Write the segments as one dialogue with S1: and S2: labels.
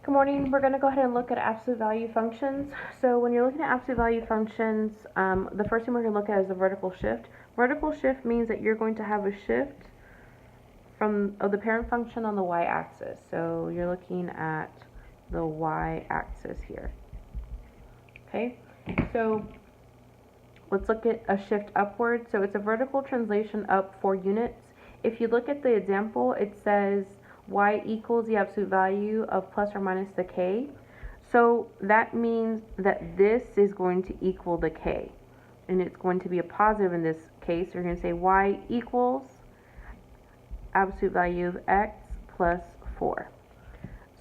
S1: Good morning. We're going to go ahead and look at absolute value functions. So when you're looking at absolute value functions, the first thing we're going to look at is the vertical shift. Vertical shift means that you're going to have a shift of the parent function on the y-axis. So you're looking at the y-axis here. Okay, so let's look at a shift upward. So it's a vertical translation up 4 units. If you look at the example, it says y equals the absolute value of plus or minus the k. So that means that this is going to equal the k. And it's going to be a positive in this case. You're going to say y equals absolute value of x plus 4.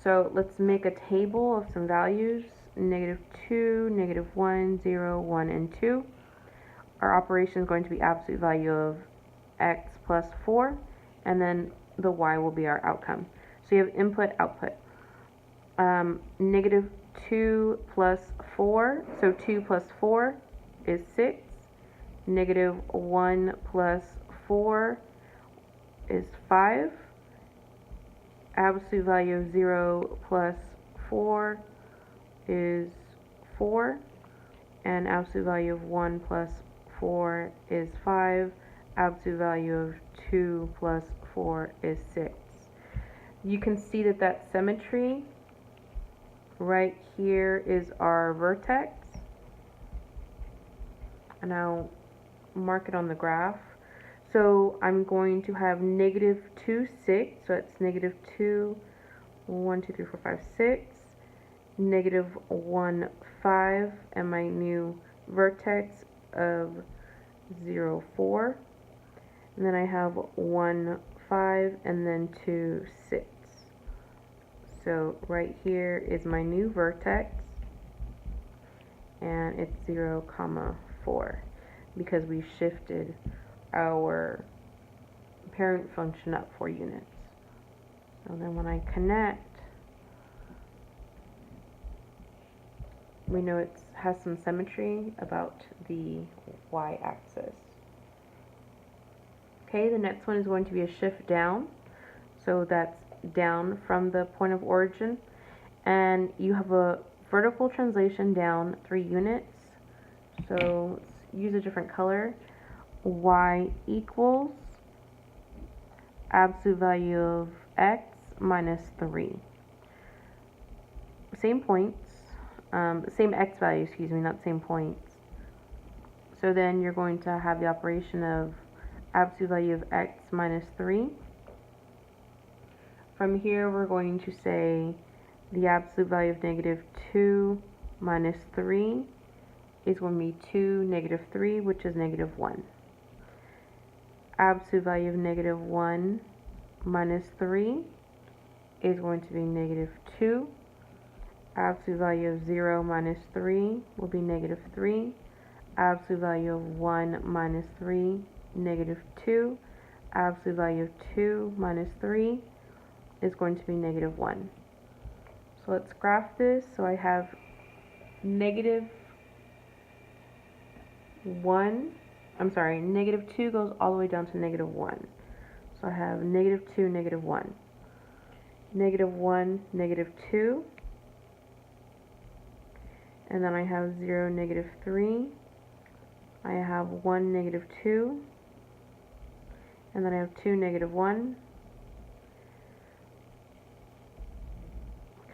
S1: So let's make a table of some values. -2, -1, 0, 1, and 2. Our operation is going to be absolute value of x plus 4, and then the y will be our outcome. So you have input, output. -2 plus 4, so 2 plus 4 is 6. -1 plus 4 is 5. Absolute value of 0 plus 4 is 4. And absolute value of 1 plus 4 is 5. Absolute value of 2 plus 4 is 6. You can see that symmetry right here is our vertex. And I'll mark it on the graph. So I'm going to have -2, 6. So that's -2, 1, 2, 3, 4, 5, 6. -1, 5. And my new vertex of 0, 4. And then I have 1, 5, and then 2, 6. So right here is my new vertex, and it's 0, 4, because we shifted our parent function up 4 units. So then when I connect, we know it has some symmetry about the y-axis. Okay, the next one is going to be a shift down. So that's down from the point of origin. And you have a vertical translation down 3 units. So let's use a different color. Y equals absolute value of x minus 3. Same points. Same x value, excuse me, not same points. So then you're going to have the operation of absolute value of x minus 3. From here, we're going to say the absolute value of -2 minus 3 is going to be 2, -3, which is -1. Absolute value of -1 minus 3 is going to be -2. Absolute value of 0 minus 3 will be -3. Absolute value of 1 minus 3, -2. Absolute value of 2 minus 3 is going to be -1. So let's graph this. So I have -2 goes all the way down to -1. So I have -2, -1. -1, -2. And then I have 0, -3. I have 1, -2. And then I have 2, -1.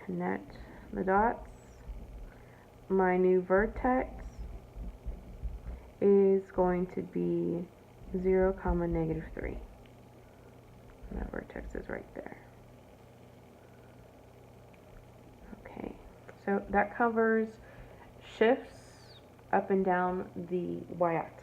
S1: Connect the dots. My new vertex is going to be 0, -3. And that vertex is right there. Okay, so that covers shifts up and down the y-axis.